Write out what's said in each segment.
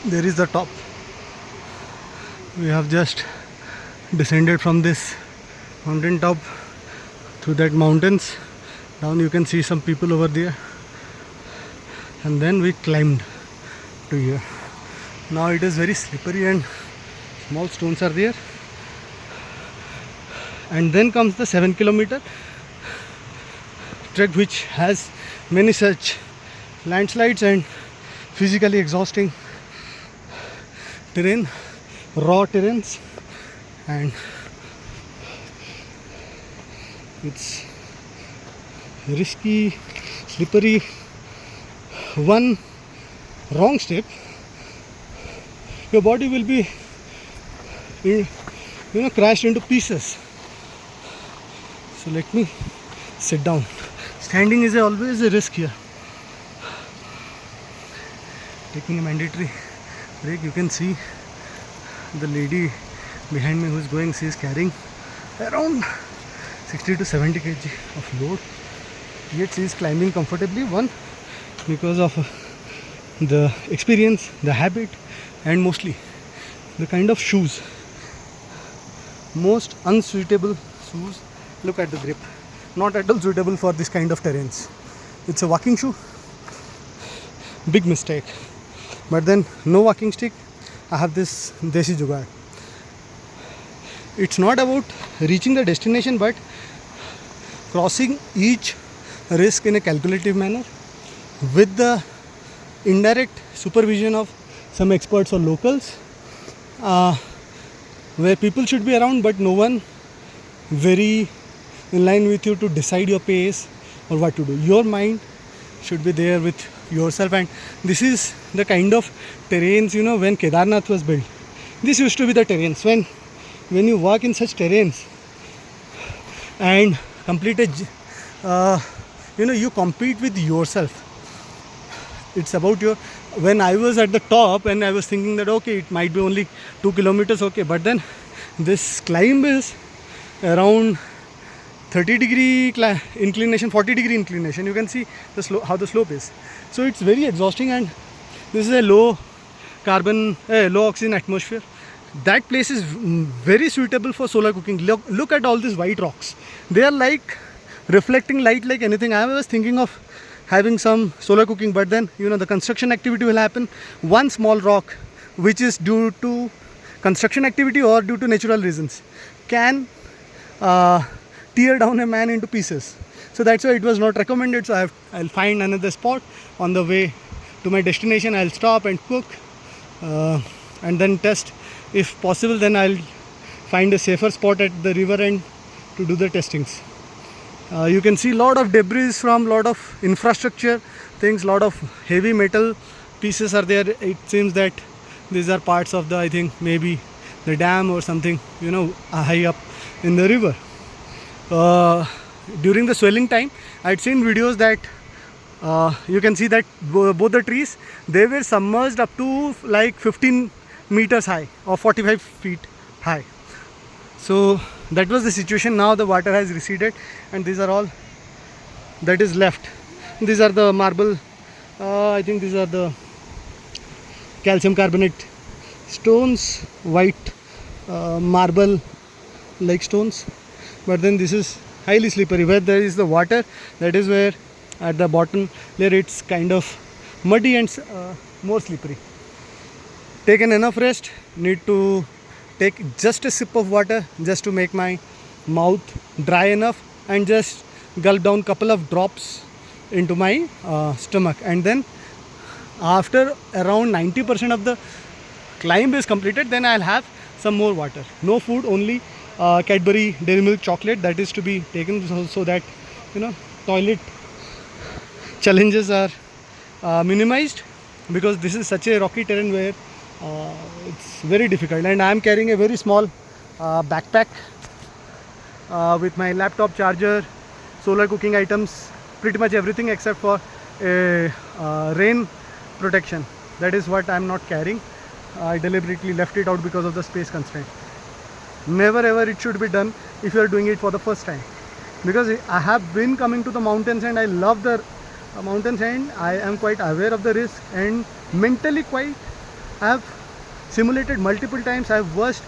There is the top. We have just descended from this mountain top through that mountains. Down you can see some people over there, and then we climbed to here. Now it is very slippery and small stones are there. And then comes the 7 kilometer trek, which has many such landslides and physically exhausting terrain, raw terrains, and it's risky, slippery. One wrong step, your body will be crashed into pieces. So let me sit down. Standing is always a risk here. Taking a mandatory break. You can see the lady behind me who is going. She is carrying around 60 to 70 kg of load. Yet she is climbing comfortably. One, because of the experience, the habit, and mostly the kind of shoes. Most unsuitable shoes. Look at the grip. Not at all suitable for this kind of terrains. It's a walking shoe. Big mistake. But then no walking stick. I have this desi jugaad. It's not about reaching the destination, but crossing each risk in a calculative manner with the indirect supervision of some experts or locals, where people should be around but no one very in line with you to decide your pace or what to do. Your mind should be there with yourself, and this is the kind of terrains, when Kedarnath was built. This used to be the terrains. When you walk in such terrains and complete you compete with yourself. It's about when I was at the top and I was thinking that okay, it might be only 2 kilometers, okay, but then this climb is around 30-degree inclination, 40-degree inclination. You can see how the slope is. So it's very exhausting, and this is a low oxygen atmosphere. That place is very suitable for solar cooking. Look at all these white rocks. They are like reflecting light like anything. I was thinking of having some solar cooking, but then the construction activity will happen. One small rock, which is due to construction activity or due to natural reasons, can tear down a man into pieces. So that's why it was not recommended. So I'll find another spot on the way to my destination. I'll stop and cook and then test. If possible, then I'll find a safer spot at the river end to do the testings. You can see a lot of debris from lot of infrastructure things, lot of heavy metal pieces are there. It seems that these are parts of the, I think maybe the dam or something, high up in the river. During the swelling time, I'd seen videos that you can see that both the trees, they were submerged up to like 15 meters high or 45 feet high. So that was the situation. Now the water has receded, and these are all that is left. These are the marble, I think these are the calcium carbonate stones, white marble like stones. But then this is highly slippery. Where there is the water, that is where at the bottom there it's kind of muddy and more slippery. Taken enough rest, need to take just a sip of water just to make my mouth dry enough, and just gulp down couple of drops into my stomach. And then after around 90% of the climb is completed, then I'll have some more water. No food, only Cadbury Dairy Milk chocolate that is to be taken, so that toilet challenges are minimized, because this is such a rocky terrain where it's very difficult. And I am carrying a very small backpack with my laptop charger, solar cooking items, pretty much everything except for a rain protection. That is what I am not carrying. I deliberately left it out because of the space constraint. Never ever it should be done if you are doing it for the first time, because I have been coming to the mountains and I love the mountains, and I am quite aware of the risk and mentally quite I have simulated multiple times. I have watched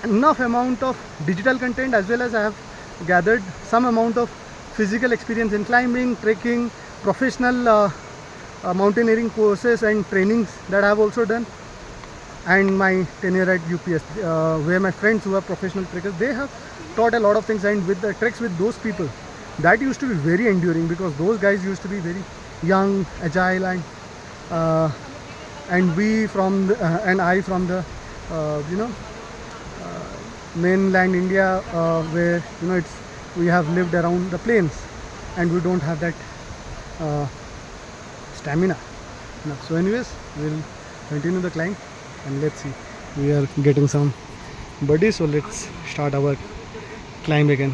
enough amount of digital content, as well as I have gathered some amount of physical experience in climbing, trekking, professional mountaineering courses and trainings that I have also done, and my tenure at UPS, where my friends who are professional trekkers, they have taught a lot of things. And with the treks with those people, that used to be very enduring, because those guys used to be very young, agile, uh, and we from the, and I from the mainland India, where it's we have lived around the plains, and we don't have that uh, stamina. No. So anyways, we'll continue the climb, and let's see. We are getting some buddies, so let's start our climb again.